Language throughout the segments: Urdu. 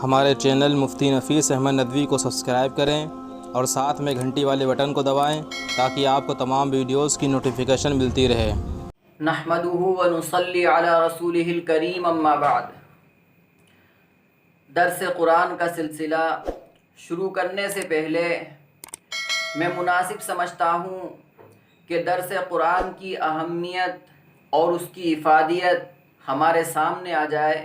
ہمارے چینل مفتی نفیس احمد ندوی کو سبسکرائب کریں اور ساتھ میں گھنٹی والے بٹن کو دبائیں تاکہ آپ کو تمام ویڈیوز کی نوٹیفیکیشن ملتی رہے۔ نحمده ونصلی علی رسولہ الکریم، اما بعد۔ درس قرآن کا سلسلہ شروع کرنے سے پہلے میں مناسب سمجھتا ہوں کہ درس قرآن کی اہمیت اور اس کی افادیت ہمارے سامنے آ جائے،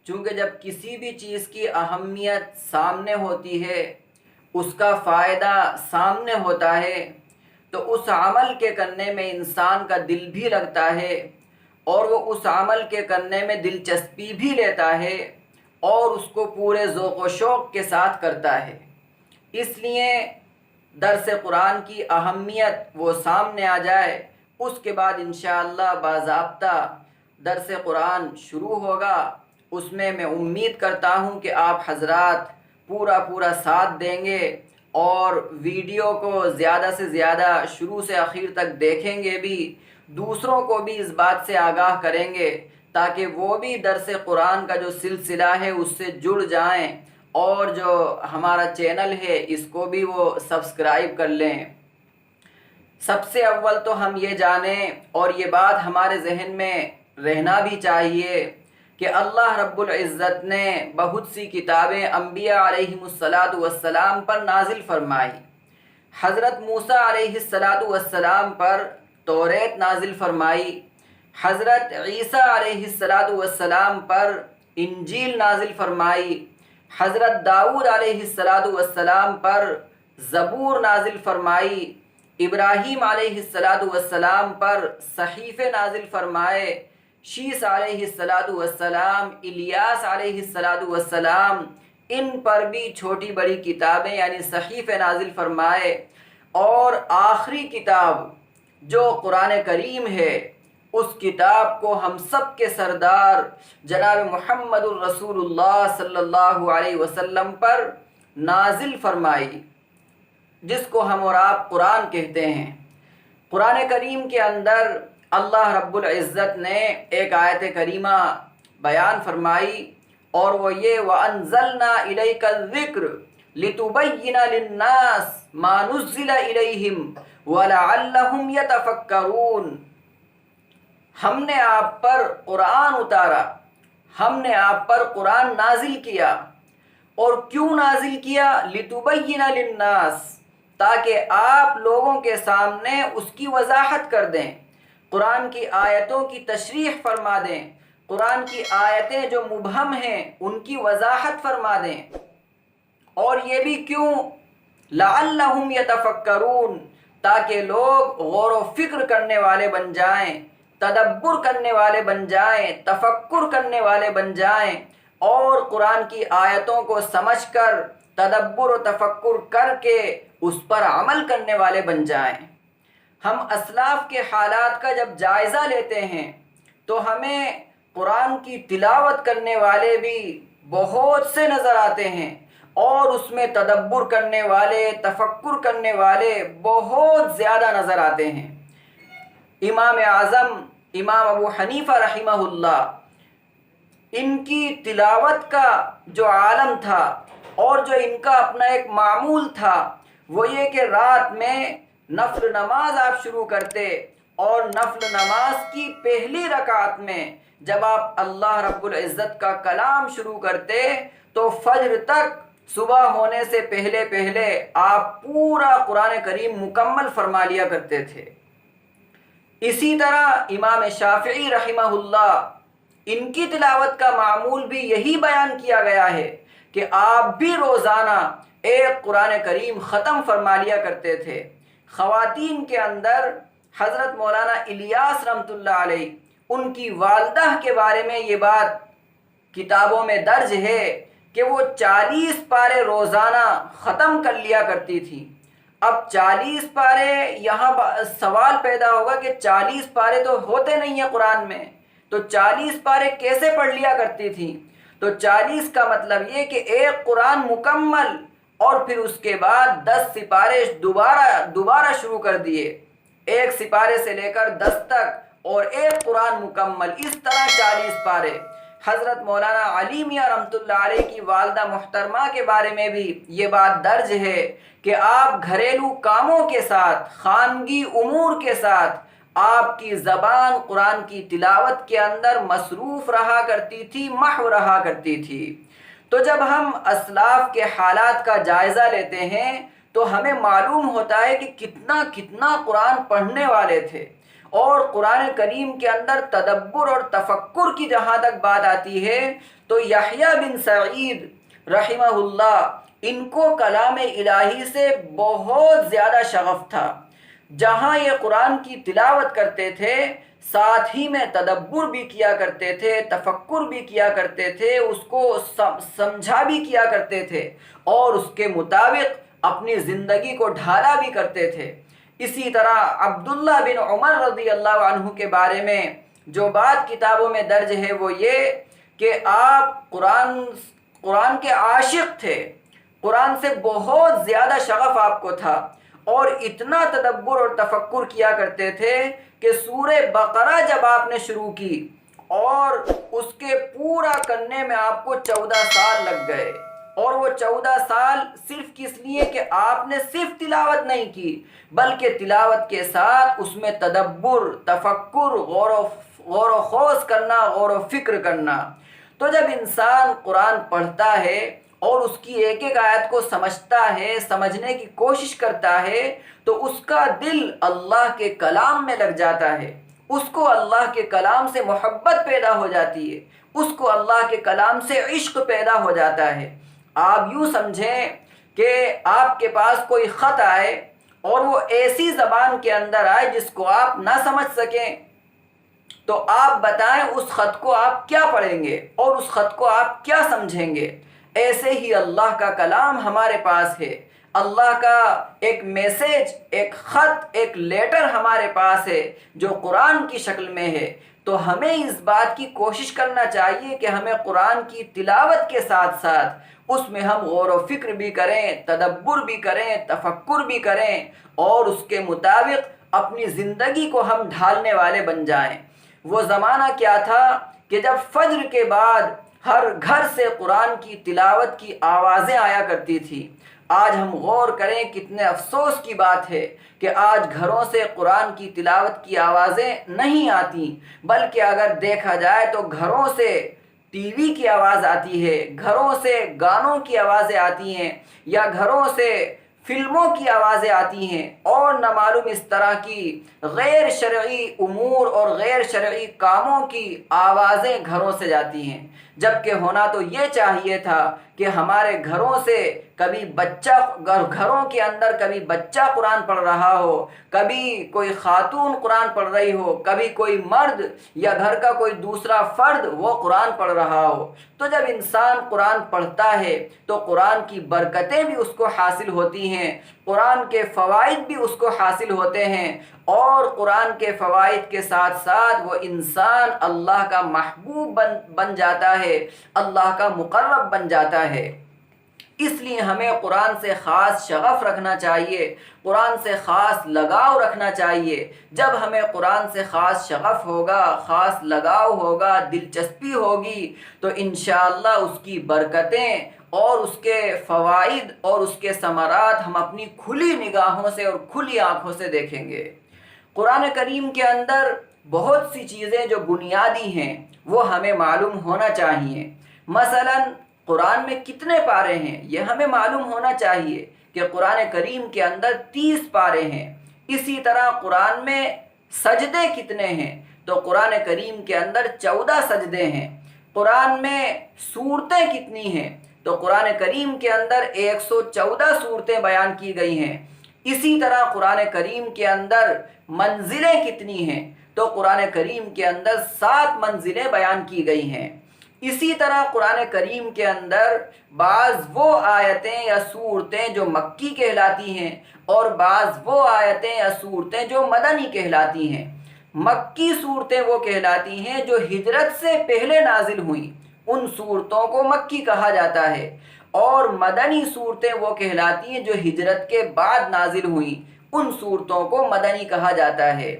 چونکہ جب کسی بھی چیز کی اہمیت سامنے ہوتی ہے، اس کا فائدہ سامنے ہوتا ہے، تو اس عمل کے کرنے میں انسان کا دل بھی لگتا ہے اور وہ اس عمل کے کرنے میں دلچسپی بھی لیتا ہے اور اس کو پورے ذوق و شوق کے ساتھ کرتا ہے۔ اس لیے درس قرآن کی اہمیت وہ سامنے آ جائے، اس کے بعد انشاءاللہ باضابطہ درس قرآن شروع ہوگا۔ اس میں امید کرتا ہوں کہ آپ حضرات پورا ساتھ دیں گے اور ویڈیو کو زیادہ سے زیادہ شروع سے آخر تک دیکھیں گے بھی، دوسروں کو بھی اس بات سے آگاہ کریں گے تاکہ وہ بھی درس قرآن کا جو سلسلہ ہے اس سے جڑ جائیں اور جو ہمارا چینل ہے اس کو بھی وہ سبسکرائب کر لیں۔ سب سے اول تو ہم یہ جانیں اور یہ بات ہمارے ذہن میں رہنا بھی چاہیے کہ اللہ رب العزت نے بہت سی کتابیں انبیاء علیہم السلام پر نازل فرمائی۔ حضرت موسیٰ علیہ السلام پر توریت نازل فرمائی، حضرت عیسیٰ علیہ السلام پر انجیل نازل فرمائی، حضرت داؤد علیہ السلام پر زبور نازل فرمائی، ابراہیم علیہ السلام پر صحیفے نازل فرمائے، شیس علیہ السلام، الیاس علیہ السلام، ان پر بھی چھوٹی بڑی کتابیں یعنی صحیفے نازل فرمائے، اور آخری کتاب جو قرآن کریم ہے اس کتاب کو ہم سب کے سردار جناب محمد الرسول اللہ صلی اللہ علیہ وسلم پر نازل فرمائی، جس کو ہم اور آپ قرآن کہتے ہیں۔ قرآن کریم کے اندر اللہ رب العزت نے ایک آیت کریمہ بیان فرمائی اور وہ یہ وَأَنزَلْنَا إِلَيْكَ الذِّكْرَ لِتُبَيِّنَ لِلنَّاسِ مَا نُزِّلَ إِلَيْهِمْ وَلَعَلَّهُمْ يَتَفَكَّرُونَ۔ ہم نے آپ پر قرآن اتارا، ہم نے آپ پر قرآن نازل کیا، اور کیوں نازل کیا؟ لِتُبَيِّنَ لِلنَّاسِ، تاکہ آپ لوگوں کے سامنے اس کی وضاحت کر دیں، قرآن کی آیتوں کی تشریح فرما دیں، قرآن کی آیتیں جو مبہم ہیں ان کی وضاحت فرما دیں۔ اور یہ بھی کیوں؟ لعلہم یتفکرون، تاکہ لوگ غور و فکر کرنے والے بن جائیں، تدبر کرنے والے بن جائیں، تفکر کرنے والے بن جائیں، اور قرآن کی آیتوں کو سمجھ کر تدبر و تفکر کر کے اس پر عمل کرنے والے بن جائیں۔ ہم اسلاف کے حالات کا جب جائزہ لیتے ہیں تو ہمیں قرآن کی تلاوت کرنے والے بھی بہت سے نظر آتے ہیں، اور اس میں تدبر کرنے والے، تفکر کرنے والے بہت زیادہ نظر آتے ہیں۔ امام اعظم امام ابو حنیفہ رحمہ اللہ، ان کی تلاوت کا جو عالم تھا اور جو ان کا اپنا ایک معمول تھا وہ یہ کہ رات میں نفل نماز آپ شروع کرتے، اور نفل نماز کی پہلی رکعت میں جب آپ اللہ رب العزت کا کلام شروع کرتے تو فجر تک، صبح ہونے سے پہلے آپ پورا قرآن کریم مکمل فرما لیا کرتے تھے۔ اسی طرح امام شافعی رحمہ اللہ، ان کی تلاوت کا معمول بھی یہی بیان کیا گیا ہے کہ آپ بھی روزانہ ایک قرآن کریم ختم فرما لیا کرتے تھے۔ خواتین کے اندر حضرت مولانا الیاس رحمۃ اللہ علیہ، ان کی والدہ کے بارے میں یہ بات کتابوں میں درج ہے کہ وہ 40 پارے روزانہ ختم کر لیا کرتی تھی۔ اب 40 پارے، یہاں سوال پیدا ہوگا کہ 40 پارے تو ہوتے نہیں ہیں قرآن میں، تو 40 پارے کیسے پڑھ لیا کرتی تھی؟ تو 40 کا مطلب یہ کہ ایک قرآن مکمل، اور پھر اس کے بعد 10 سپارے دوبارہ شروع کر دیے، ایک سپارے سے لے کر 10 تک، اور ایک قرآن مکمل، اس طرح 40 پارے۔ حضرت مولانا علی میاں رحمۃ اللہ علیہ کی والدہ محترمہ کے بارے میں بھی یہ بات درج ہے کہ آپ گھریلو کاموں کے ساتھ، خانگی امور کے ساتھ آپ کی زبان قرآن کی تلاوت کے اندر مصروف رہا کرتی تھی، محو رہا کرتی تھی۔ تو جب ہم اسلاف کے حالات کا جائزہ لیتے ہیں تو ہمیں معلوم ہوتا ہے کہ کتنا قرآن پڑھنے والے تھے۔ اور قرآن کریم کے اندر تدبر اور تفکر کی جہاں تک بات آتی ہے تو یحییٰ بن سعید رحمہ اللہ، ان کو کلام الہی سے بہت زیادہ شغف تھا۔ جہاں یہ قرآن کی تلاوت کرتے تھے ساتھ ہی میں تدبر بھی کیا کرتے تھے، تفکر بھی کیا کرتے تھے، اس کو سمجھا بھی کیا کرتے تھے اور اس کے مطابق اپنی زندگی کو ڈھالا بھی کرتے تھے۔ اسی طرح عبداللہ بن عمر رضی اللہ عنہ کے بارے میں جو بات کتابوں میں درج ہے وہ یہ کہ آپ قرآن کے عاشق تھے، قرآن سے بہت زیادہ شغف آپ کو تھا اور اتنا تدبر اور تفکر کیا کرتے تھے کہ سورہ بقرہ جب آپ نے شروع کی اور اس کے پورا کرنے میں آپ کو 14 سال لگ گئے، اور وہ 14 سال صرف کس لیے کہ آپ نے صرف تلاوت نہیں کی بلکہ تلاوت کے ساتھ اس میں تدبر، تفکر، غور و خوض کرنا، غور و فکر کرنا۔ تو جب انسان قرآن پڑھتا ہے اور اس کی ایک ایک آیت کو سمجھتا ہے، سمجھنے کی کوشش کرتا ہے تو اس کا دل اللہ کے کلام میں لگ جاتا ہے، اس کو اللہ کے کلام سے محبت پیدا ہو جاتی ہے، اس کو اللہ کے کلام سے عشق پیدا ہو جاتا ہے۔ آپ یوں سمجھیں کہ آپ کے پاس کوئی خط آئے اور وہ ایسی زبان کے اندر آئے جس کو آپ نہ سمجھ سکیں، تو آپ بتائیں اس خط کو آپ کیا پڑھیں گے اور اس خط کو آپ کیا سمجھیں گے؟ ایسے ہی اللہ کا کلام ہمارے پاس ہے، اللہ کا ایک میسیج، ایک خط، ایک لیٹر ہمارے پاس ہے جو قرآن کی شکل میں ہے۔ تو ہمیں اس بات کی کوشش کرنا چاہیے کہ ہمیں قرآن کی تلاوت کے ساتھ ساتھ اس میں ہم غور و فکر بھی کریں، تدبر بھی کریں، تفکر بھی کریں اور اس کے مطابق اپنی زندگی کو ہم ڈھالنے والے بن جائیں۔ وہ زمانہ کیا تھا کہ جب فجر کے بعد ہر گھر سے قرآن کی تلاوت کی آوازیں آیا کرتی تھی۔ آج ہم غور کریں کتنے افسوس کی بات ہے کہ آج گھروں سے قرآن کی تلاوت کی آوازیں نہیں آتی، بلکہ اگر دیکھا جائے تو گھروں سے ٹی وی کی آواز آتی ہے، گھروں سے گانوں کی آوازیں آتی ہیں یا گھروں سے فلموں کی آوازیں آتی ہیں اور نہ معلوم اس طرح کی غیر شرعی امور اور غیر شرعی کاموں کی آوازیں گھروں سے جاتی ہیں، جبکہ ہونا تو یہ چاہیے تھا کہ ہمارے گھروں سے گھروں کے اندر کبھی بچہ قرآن پڑھ رہا ہو، کبھی کوئی خاتون قرآن پڑھ رہی ہو، کبھی کوئی مرد یا گھر کا کوئی دوسرا فرد وہ قرآن پڑھ رہا ہو۔ تو جب انسان قرآن پڑھتا ہے تو قرآن کی برکتیں بھی اس کو حاصل ہوتی ہیں، قرآن کے فوائد بھی اس کو حاصل ہوتے ہیں، اور قرآن کے فوائد کے ساتھ ساتھ وہ انسان اللہ کا محبوب بن جاتا ہے، اللہ کا مقرب بن جاتا ہے۔ اس لیے ہمیں قرآن سے خاص شغف رکھنا چاہیے، قرآن سے خاص لگاؤ رکھنا چاہیے۔ جب ہمیں قرآن سے خاص شغف ہوگا، خاص لگاؤ ہوگا، دلچسپی ہوگی تو انشاءاللہ اس کی برکتیں اور اس کے فوائد اور اس کے ثمرات ہم اپنی کھلی نگاہوں سے اور کھلی آنکھوں سے دیکھیں گے۔ قرآن کریم کے اندر بہت سی چیزیں جو بنیادی ہیں وہ ہمیں معلوم ہونا چاہیے۔ مثلاً قرآن میں کتنے پارے ہیں یہ ہمیں معلوم ہونا چاہیے کہ قرآن کریم کے اندر 30 پارے ہیں۔ اسی طرح قرآن میں سجدے کتنے ہیں تو قرآن کریم کے اندر 14 سجدے ہیں۔ قرآن میں سورتیں کتنی ہیں تو قرآن کریم کے اندر 114 سورتیں بیان کی گئی ہیں۔ اسی طرح قرآن کریم کے اندر منزلیں کتنی ہیں تو قرآن کریم کے اندر 7 منزلیں بیان کی گئی ہیں۔ اسی طرح قرآن کریم کے اندر بعض وہ آیتیں یا سورتیں جو مکی کہلاتی ہیں اور بعض وہ آیتیں یا سورتیں جو مدنی کہلاتی ہیں۔ مکی صورتیں وہ کہلاتی ہیں جو ہجرت سے پہلے نازل ہوئیں، ان صورتوں کو مکی کہا جاتا ہے، اور مدنی صورتیں وہ کہلاتی ہیں جو ہجرت کے بعد نازل ہوئیں، ان صورتوں کو مدنی کہا جاتا ہے۔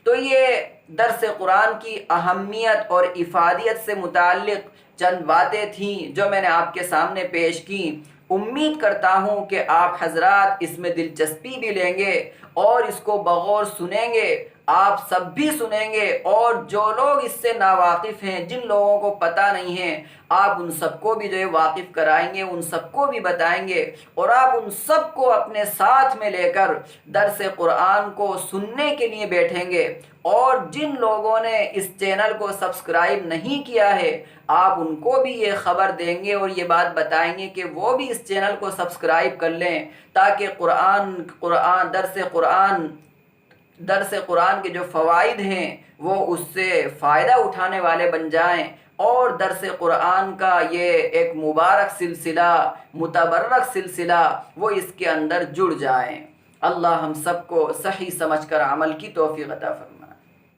تو یہ درس قرآن کی اہمیت اور افادیت سے متعلق چند باتیں تھیں جو میں نے آپ کے سامنے پیش کی۔ امید کرتا ہوں کہ آپ حضرات اس میں دلچسپی بھی لیں گے اور اس کو بغور سنیں گے، آپ سب بھی سنیں گے، اور جو لوگ اس سے ناواقف ہیں، جن لوگوں کو پتہ نہیں ہے، آپ ان سب کو بھی جو ہے واقف کرائیں گے، ان سب کو بھی بتائیں گے، اور آپ ان سب کو اپنے ساتھ میں لے کر درس قرآن کو سننے کے لیے بیٹھیں گے۔ اور جن لوگوں نے اس چینل کو سبسکرائب نہیں کیا ہے، آپ ان کو بھی یہ خبر دیں گے اور یہ بات بتائیں گے کہ وہ بھی اس چینل کو سبسکرائب کر لیں، تاکہ درس قرآن کے جو فوائد ہیں وہ اس سے فائدہ اٹھانے والے بن جائیں، اور درس قرآن کا یہ ایک مبارک سلسلہ، متبرک سلسلہ، وہ اس کے اندر جڑ جائیں۔ اللہ ہم سب کو صحیح سمجھ کر عمل کی توفیق عطا فرمائے۔